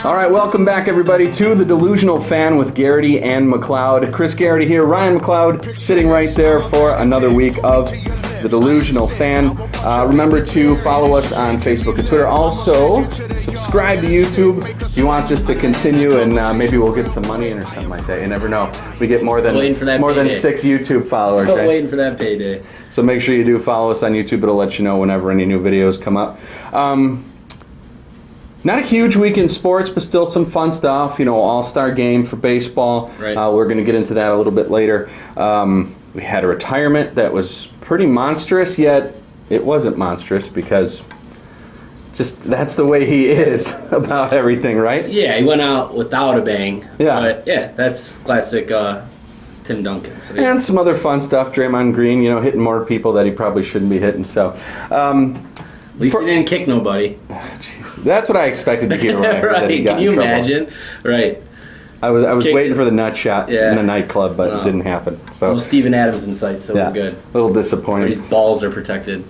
All right, welcome back, everybody, to the Delusional Fan with Geraghty and McCloud. Chris Geraghty here, Ryan McCloud sitting right there for another week of the Delusional Fan. Remember to follow us on Facebook and Twitter. Also, subscribe to YouTube if you want this to continue, and maybe we'll get some money in or something like that. You never know. We get more than 6 YouTube followers, Still right? waiting for that payday. So make sure you do follow us on YouTube. It'll let you know whenever any new videos come up. Not a huge week in sports, but still some fun stuff. You know, all-star game for baseball. Right. We're going to get into that a little bit later. We had a retirement that was pretty monstrous, yet it wasn't monstrous because just that's the way he is about everything, right? Yeah, he went out without a bang. Yeah. But yeah, that's classic Tim Duncan. So, yeah. And some other fun stuff. Draymond Green, you know, hitting more people that he probably shouldn't be hitting. So, at least he didn't kick nobody. That's what I expected to hear. Right? That he got Can you in trouble. Imagine? Right. I was waiting for the nut shot Yeah. in the nightclub, but No. it didn't happen. So Well, Steven Adams in sight, so yeah, we're good. a little disappointed. His balls are protected.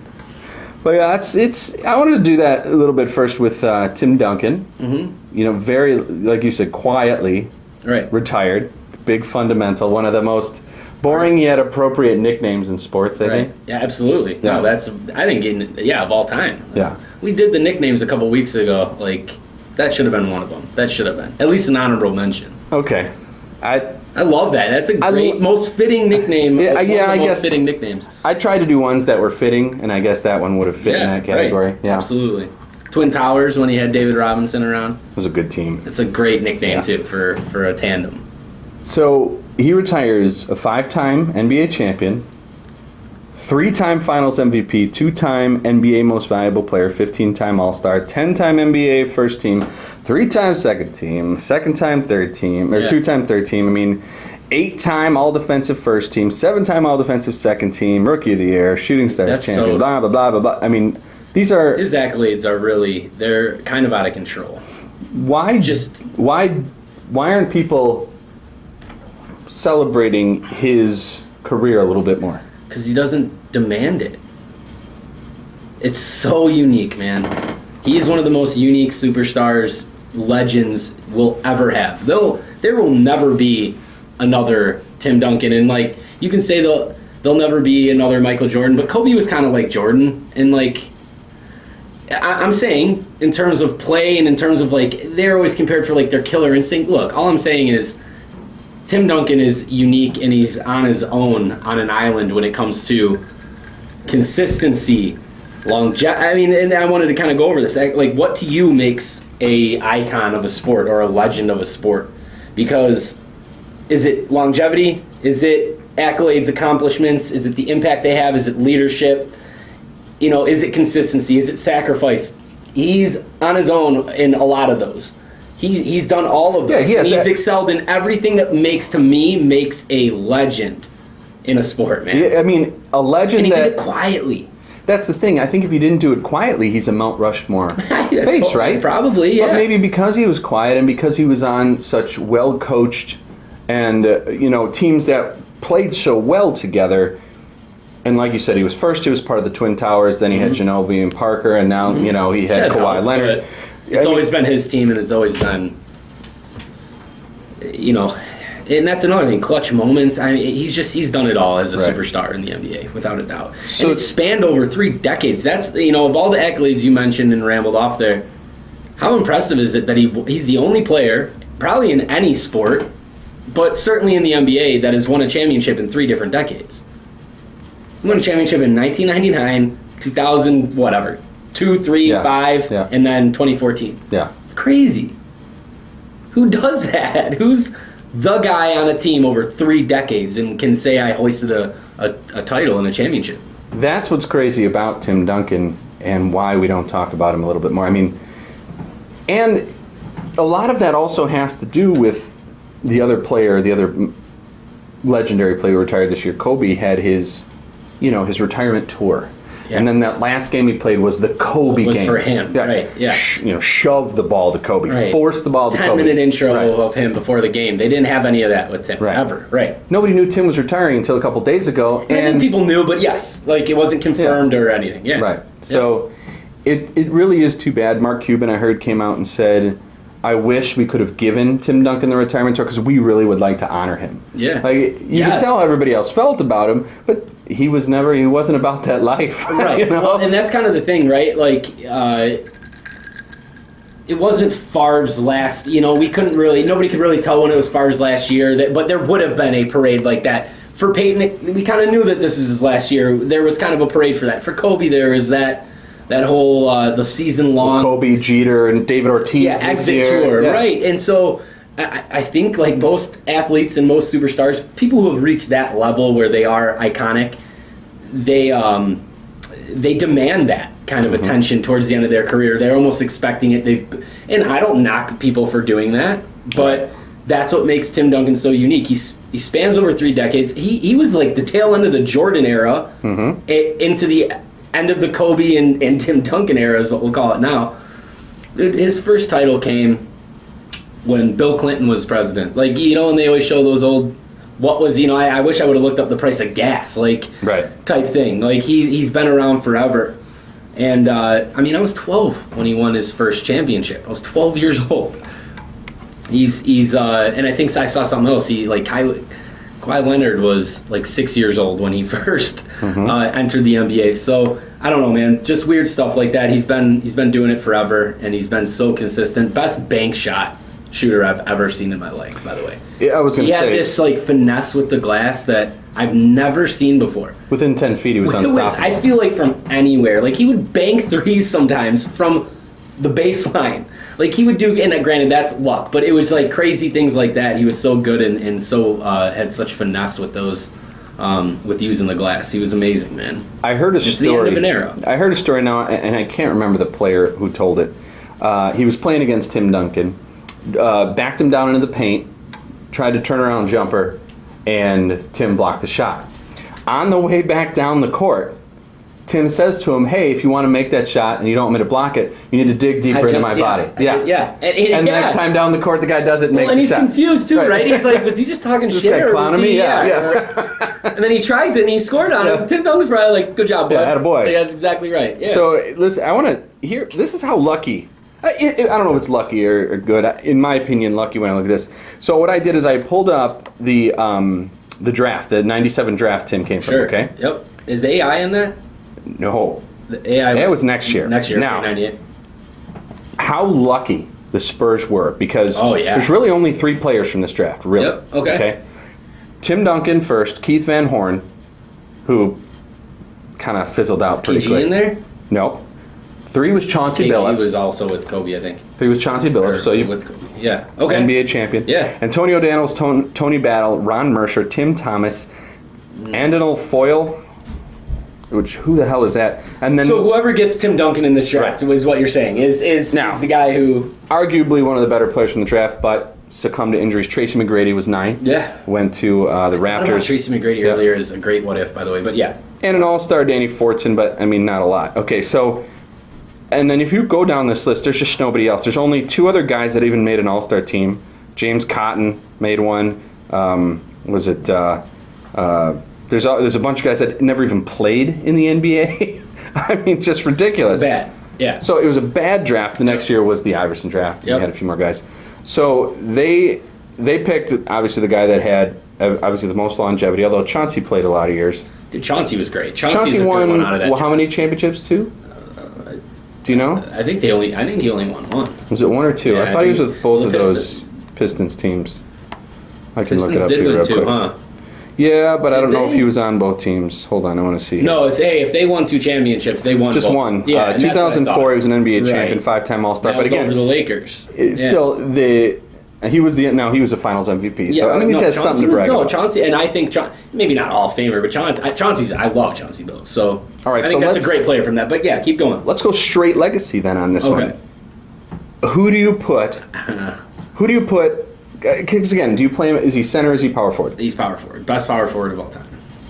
But yeah, it's. I wanted to do that a little bit first with Tim Duncan. Mm-hmm. You know, very, like you said, quietly Right. retired. Big fundamental. One of the most boring yet appropriate nicknames in sports, I think. Yeah, absolutely. Yeah. No, that's I think of all time. Yeah. We did the nicknames a couple weeks ago. Like that should have been one of them. That should have been at least an honorable mention. Okay. I love that. That's a great, most fitting nickname. Yeah, One yeah, of the I most guess fitting nicknames. I tried to do ones that were fitting, and I guess that one would have fit in that category. Right. Yeah, Absolutely. Twin Towers when he had David Robinson around. it was a good team. It's a great nickname Yeah. too for a tandem. So he retires a 5-time NBA champion, 3-time Finals MVP, 2-time NBA Most Valuable Player, 15-time All-Star, 10-time NBA First Team, 3-time Second Team, 2-time Third Team, or Yeah. 2-time Third Team. I mean, 8-time All-Defensive First Team, 7-time All-Defensive Second Team, Rookie of the Year, Shooting Stars That's champion, so- blah blah blah blah blah. I mean, these are His accolades are they're kind of out of control. why aren't people celebrating his career a little bit more? Because he doesn't demand it. It's so unique, man. He is one of the most unique superstars, legends will ever have. There will never be another Tim Duncan, and like you can say there'll never be another Michael Jordan, but Kobe was kind of like Jordan, and like I'm saying in terms of play and in terms of like they're always compared for like their killer instinct. Look, all I'm saying is Tim Duncan is unique and he's on his own on an island when it comes to consistency, longevity. I mean, and I wanted to kind of go over this. Like, what to you makes a icon of a sport or a legend of a sport? Because is it longevity? Is it accolades, accomplishments? Is it the impact they have? Is it leadership? You know, is it consistency? Is it sacrifice? He's on his own in a lot of those. He's done all of those. Yeah, He's excelled in everything that makes a legend in a sport, man. Yeah, I mean, a legend And he that did it quietly. That's the thing. I think if he didn't do it quietly, he's a Mount Rushmore face, right? Probably, yeah. But maybe because he was quiet and because he was on such well-coached and teams that played so well together. And like you said, he was part of the Twin Towers. Then he had Ginobili and Parker, and now he had Kawhi Leonard. It's always been his team, and it's always been, and that's another thing. Clutch moments. I mean, he's done it all as a superstar in the NBA, without a doubt. So and it's spanned over 3 decades. That's of all the accolades you mentioned and rambled off there. How impressive is it that he's the only player, probably in any sport, but certainly in the NBA, that has won a championship in 3 different decades. He won a championship in 1999, 2000, whatever, 2, 3, 5, and then 2014. Yeah. Crazy. Who does that? Who's the guy on a team over 3 decades and can say I hoisted a title and a championship? That's what's crazy about Tim Duncan and why we don't talk about him a little bit more. I mean, and a lot of that also has to do with the other legendary player who retired this year. Kobe had his retirement tour. Yeah. And then that last game he played was the Kobe game. For him, right? Yeah. Shove the ball to Kobe, force the ball to Kobe. 10-minute intro of him before the game. They didn't have any of that with Tim ever. Right. Nobody knew Tim was retiring until a couple days ago, and people knew, but yes, like it wasn't confirmed or anything. Yeah. Right. So it really is too bad. Mark Cuban, I heard, came out and said, I wish we could have given Tim Duncan the retirement tour because we really would like to honor him. Yeah. Like, you could tell how everybody else felt about him, but he wasn't about that life. Right. You know? Well, and that's kind of the thing, right? Like, it wasn't Favre's last, nobody could really tell when it was Favre's last year, but there would have been a parade like that. For Peyton, we kind of knew that this is his last year. There was kind of a parade for that. For Kobe, there was that whole, the season-long... Kobe, Jeter, and David Ortiz exit tour, right. And so I think like most athletes and most superstars, people who have reached that level where they are iconic, they demand that kind of attention towards the end of their career. They're almost expecting it. And I don't knock people for doing that, but that's what makes Tim Duncan so unique. He spans over 3 decades. He was like the tail end of the Jordan era into the end of the Kobe and Tim Duncan era is what we'll call it now. Dude, his first title came when Bill Clinton was president. Like, and they always show those old, I wish I would have looked up the price of gas, like, type thing. Like, he's been around forever. And, I was 12 when he won his first championship. I was 12 years old. He's and I think I saw something else. Kawhi Leonard was like 6 years old when he first entered the NBA. So I don't know, man. Just weird stuff like that. He's been doing it forever, and he's been so consistent. Best bank shot shooter I've ever seen in my life, by the way. Yeah, I was going to say. He had this like finesse with the glass that I've never seen before. Within 10 feet, he was unstoppable. I feel like from anywhere. Like, he would bank threes sometimes from the baseline. Like, he would do, and granted, that's luck, but it was like crazy things like that. He was so good and so had such finesse with those, with using the glass. He was amazing, man. I heard a It's story. the end of an era. I heard a story now, and I can't remember the player who told it. He was playing against Tim Duncan, backed him down into the paint, tried to turn around jumper, and Tim blocked the shot. On the way back down the court, Tim says to him, "Hey, if you want to make that shot and you don't want me to block it, you need to dig deeper into my body." Yeah. And next time down the court, the guy does it and makes and the he's shot. confused too, right? He's like, was he just talking This shit? guy Or clowning was he, me? Yeah. And then he tries it and he scored on it. Tim Duncan's probably like, good job, bud. Yeah, attaboy. Yeah, that's exactly right. Yeah. So, listen, I want to hear, this is how lucky, I don't know if it's lucky or good. In my opinion, lucky when I look at this. So what I did is I pulled up the draft, the 97 draft Tim came from, okay? Yep. Is AI in that? No. The AI was next year. Next year, now, 98. How lucky the Spurs were, because there's really only 3 players from this draft, really. Yep, okay. Tim Duncan first, Keith Van Horn, who kind of fizzled out pretty KG quick. in there? No. 3 was Chauncey Billups. He was also with Kobe, I think. 3 was Chauncey Billups. So you with Kobe. Yeah. Okay. NBA champion. Yeah. Antonio Daniels, Tony Battle, Ron Mercer, Tim Thomas, Andonal Foyle, which who the hell is that? And then so whoever gets Tim Duncan in this draft is what you're saying is the guy who arguably one of the better players from the draft, but succumbed to injuries. Tracy McGrady was 9. Yeah. Went to the Raptors. Tracy McGrady earlier is a great what if, by the way, but yeah. And an all-star Danny Fortson, but I mean not a lot. Okay, so and then if you go down this list, there's just nobody else. There's only 2 other guys that even made an all-star team. James Cotton made one. There's a bunch of guys that never even played in the NBA. I mean, just ridiculous. Bad. Yeah. So it was a bad draft. The next year was the Iverson draft. You had a few more guys. So they picked obviously the guy that had obviously the most longevity. Although Chauncey played a lot of years. Dude, Chauncey was great. Chauncey a won. good one out of that How many championships? 2. Do you know? I think he only won 1. Was it 1 or 2? Yeah, I thought he was with both of those Pistons teams. I can look it up here real quick. Huh? Yeah, but I don't know if he was on both teams. Hold on, I want to see. No, if they won 2 championships, they won just both. one. Yeah, 2004, he was an NBA champion, 5-time All-Star. But again, over the Lakers. Still he was a Finals MVP. So I think he has something to brag about. Chauncey, and I think maybe not Hall of Famer, but I love Chauncey Billups. So all right, I think that's a great player from that. But yeah, keep going. Let's go straight legacy then on this one. Who do you put? Because again, do you play him? Is he center? Or is he power forward? He's power forward. Best power forward of all time.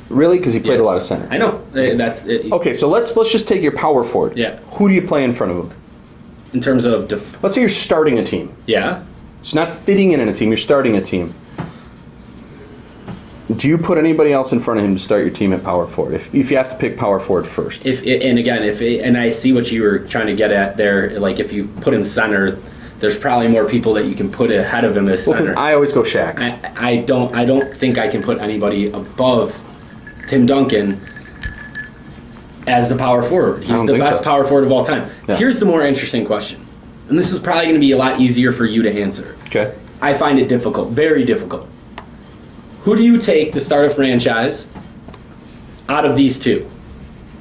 Really? Because he played a lot of center. I know. That's it. Okay, so let's just take your power forward. Yeah. Who do you play in front of him? In terms of let's say you're starting a team. Yeah. It's not fitting in a team. You're starting a team. Do you put anybody else in front of him to start your team at power forward? If you have to pick power forward first. And I see what you were trying to get at there. Like if you put him center, there's probably more people that you can put ahead of him as center. Because I always go Shaq. I don't think I can put anybody above Tim Duncan as the power forward. He's the best power forward of all time. Yeah. Here's the more interesting question, and this is probably going to be a lot easier for you to answer. Okay. I find it difficult, very difficult. Who do you take to start a franchise out of these two?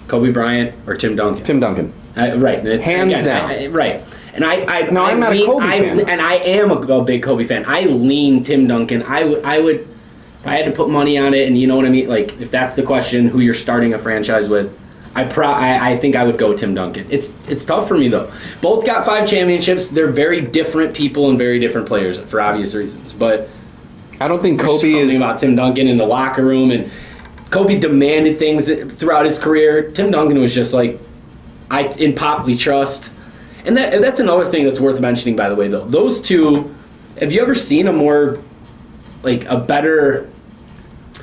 Kobe Bryant or Tim Duncan? Tim Duncan. Right. Hands down. Right. And I'm not a Kobe fan. And I am a big Kobe fan. I lean Tim Duncan. I would, if I had to put money on it, and you know what I mean, like if that's the question, who you're starting a franchise with, I think I would go Tim Duncan. It's tough for me though. Both got 5 championships. They're very different people and very different players for obvious reasons. But I don't think Kobe is about Tim Duncan in the locker room, and Kobe demanded things throughout his career. Tim Duncan was just like, in Pop we trust. And that's another thing that's worth mentioning, by the way, though. Those two, have you ever seen a more, like, a better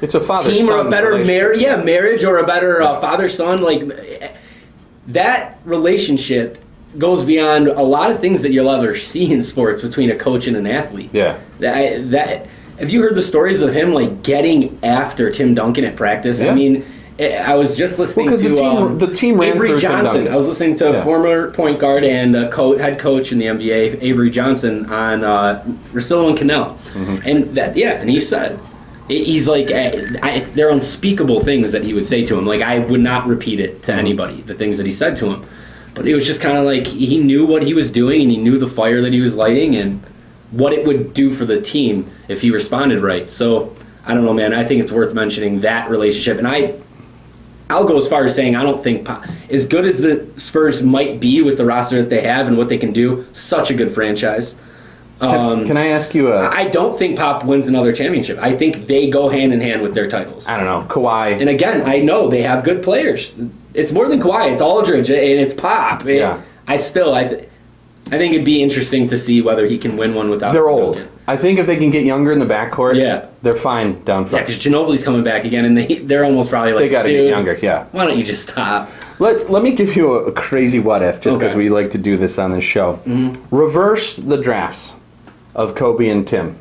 it's a father-son team or a better marriage or a better father-son? Like, that relationship goes beyond a lot of things that you'll ever see in sports between a coach and an athlete. Yeah. Have you heard the stories of him, like, getting after Tim Duncan at practice? Yeah. I mean, I was just listening to the team ran Avery through Johnson. Tim Duncan. I was listening to former point guard and head coach in the NBA, Avery Johnson, on Russillo and Cannell. Mm-hmm. And he said, he's like, they're unspeakable things that he would say to him. Like, I would not repeat it to anybody, the things that he said to him. But it was just kind of like he knew what he was doing, and he knew the fire that he was lighting and what it would do for the team if he responded right. So, I don't know, man. I think it's worth mentioning that relationship. And I'll go as far as saying I don't think as good as the Spurs might be with the roster that they have and what they can do, such a good franchise. Can I ask you I don't think Pop wins another championship. I think they go hand in hand with their titles. I don't know. Kawhi. And again, I know they have good players. It's more than Kawhi. It's Aldridge and it's Pop. Yeah. I think it'd be interesting to see whether he can win one without. They're old. I think if they can get younger in the backcourt, they're fine down front. Yeah, because Ginobili's coming back again, and they're almost probably like, they got to get younger. Yeah. Why don't you just stop? Let me give you a crazy what if, just because we like to do this on this show. Mm-hmm. Reverse the drafts of Kobe and Tim.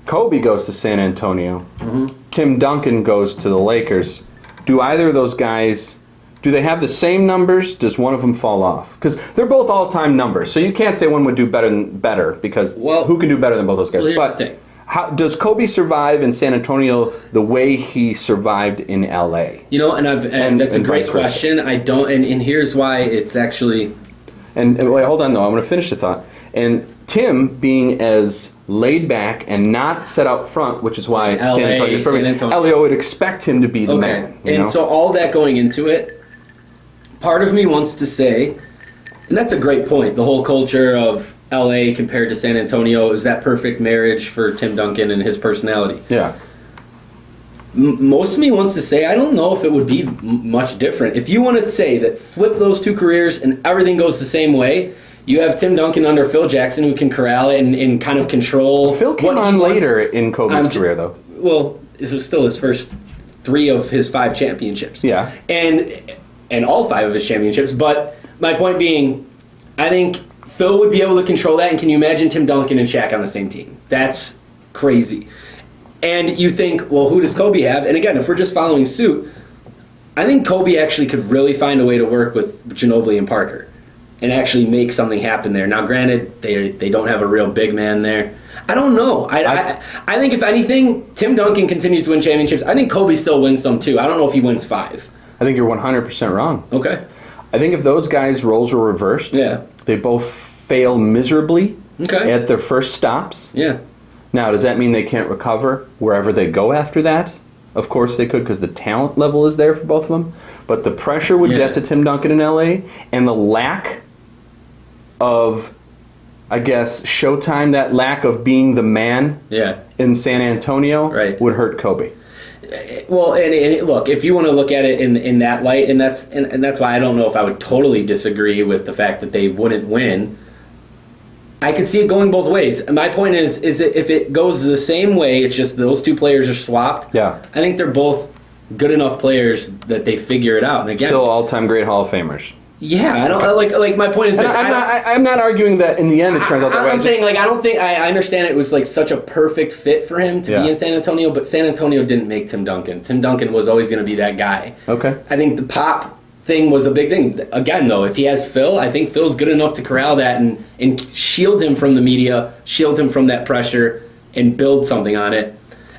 Kobe goes to San Antonio. Mm-hmm. Tim Duncan goes to the Lakers. Do either of those guys? Do they have the same numbers? Does one of them fall off? Because they're both all-time numbers, so you can't say one would do better because who can do better than both those guys? Well, here's the thing. How does Kobe survive in San Antonio the way he survived in L.A.? You know, and that's a great question. I don't, and here's why it's actually. And wait, hold on though. I'm going to finish the thought. And Tim being as laid back and not set out front, which is why San Antonio is perfect. Elio would expect him to be the man. And so all that going into it. Part of me wants to say, and that's a great point, the whole culture of LA compared to San Antonio is that perfect marriage for Tim Duncan and his personality. Yeah. Most of me wants to say, I don't know if it would be much different. If you want to say that flip those two careers and everything goes the same way, you have Tim Duncan under Phil Jackson who can corral it and kind of control. Phil came on later in Kobe's career, though. Well, this was still his first 3 of his 5 championships. Yeah. And all 5 of his championships. But my point being, I think Phil would be able to control that. And can you imagine Tim Duncan and Shaq on the same team? That's crazy. And you think, well, who does Kobe have? And again, if we're just following suit, I think Kobe actually could really find a way to work with Ginobili and Parker and actually make something happen there. Now, granted, they don't have a real big man there. I don't know. I think, if anything, Tim Duncan continues to win championships. I think Kobe still wins some, too. I don't know if he wins 5. I think you're 100% wrong. Okay. I think if those guys' roles were reversed, they both fail miserably at their first stops. Yeah. Now, does that mean they can't recover wherever they go after that? Of course they could, because the talent level is there for both of them. But the pressure would get to Tim Duncan in L.A., and the lack of, I guess, showtime, that lack of being the man in San Antonio would hurt Kobe. Well, and look, if you want to look at it in that light, and that's why I don't know if I would totally disagree with the fact that they wouldn't win. I could see it going both ways. My point is if it goes the same way, it's just those two players are swapped. Yeah, I think they're both good enough players that they figure it out. And again, still all-time great Hall of Famers. Yeah, I don't like. My point is And this. I'm not arguing that in the end it turns out that way. I'm saying like I don't think I understand it was like such a perfect fit for him to be in San Antonio, but San Antonio didn't make Tim Duncan. Tim Duncan was always going to be that guy. Okay. I think the Pop thing was a big thing. Again, though, if he has Phil, I think Phil's good enough to corral that and shield him from the media, shield him from that pressure, and build something on it.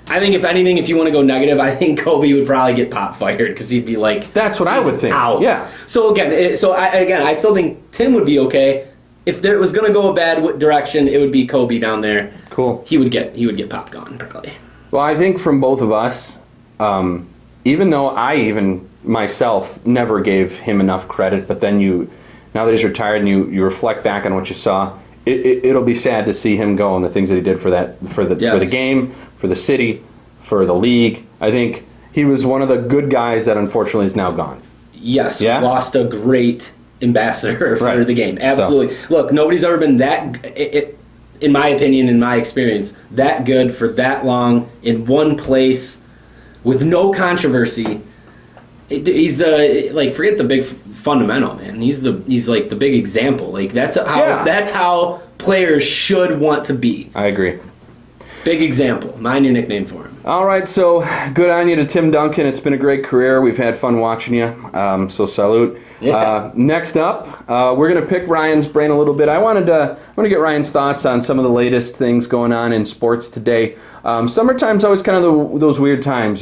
I think if anything, if you want to go negative, I think Kobe would probably get Pop fired because he'd be like, "That's what I would think." Out. Yeah. So I still think Tim would be okay. If there was going to go a bad direction, it would be Kobe down there. Cool. He would get Pop gone probably. Well, I think from both of us, even though I even myself never gave him enough credit, but then now that he's retired and you reflect back on what you saw, it'll be sad to see him go and the things that he did for the game, for the city, for the league. I think he was one of the good guys that unfortunately is now gone. Yes, yeah? Lost a great ambassador for the game. Absolutely. So. Look, nobody's ever been in my opinion, in my experience, that good for that long in one place with no controversy. He's forget the big fundamental, man. He's like the big example. Like that's how players should want to be. I agree. Big example. My new nickname for him. All right, so good on you to Tim Duncan. It's been a great career. We've had fun watching you. So salute. Yeah. Next up, we're gonna pick Ryan's brain a little bit. I want to get Ryan's thoughts on some of the latest things going on in sports today. Summertime's always kind of those weird times.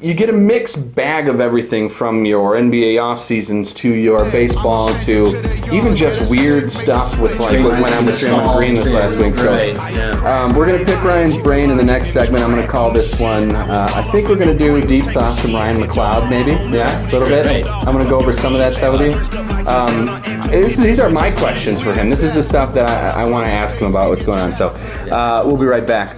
You get a mixed bag of everything from your NBA off seasons to your baseball to even just weird stuff with like what went on with Draymond Green this last week. So we're going to pick Ryan's brain in the next segment. I'm going to call this one, I think we're going to do deep thoughts from Ryan McCloud maybe. Yeah, a little bit. Right. I'm going to go over some of that stuff with you. These are my questions for him. This is the stuff that I want to ask him about what's going on. So we'll be right back.